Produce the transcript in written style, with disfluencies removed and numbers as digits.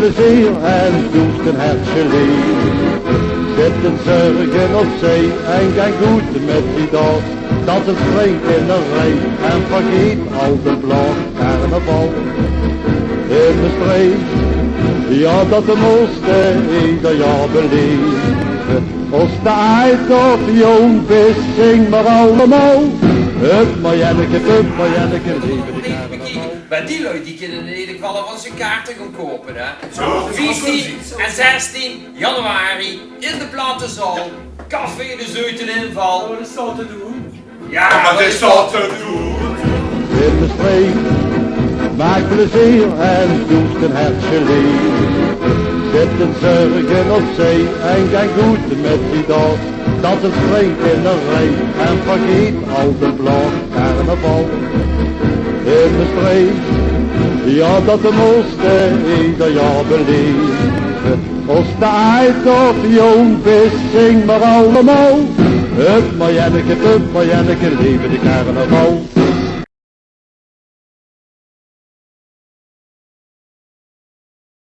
plezier en doet een hartje leeg. Zitten zorgen op zee en gaan goed met die dag. Dat het springt in de rij en vergeet al de blauw carnaval. In de streek, ja dat de mooiste ieder jaar beleven. Als de uit of jong is, zing maar allemaal. Hup Marjanneke, leven de carnaval. Maar die lui die kunnen in ieder geval van zijn kaarten gaan kopen, hè. Zo, 15 en 16 januari in de Plattenzaal. Café de Zeuteninval. Wat is dat te doen? Ja, wat is dat te doen? In de streek, maak plezier en doet een hartje leeg. Zitten zorgen op zee en gaan goed met die dag. Dat het springt in de rij en vergeet al de blauw carnaval. In de streek, ja dat de mooiste ieder jaar beleven. Als de uit of jong is, zing maar allemaal. Hup Marjanneke, leven de carnaval.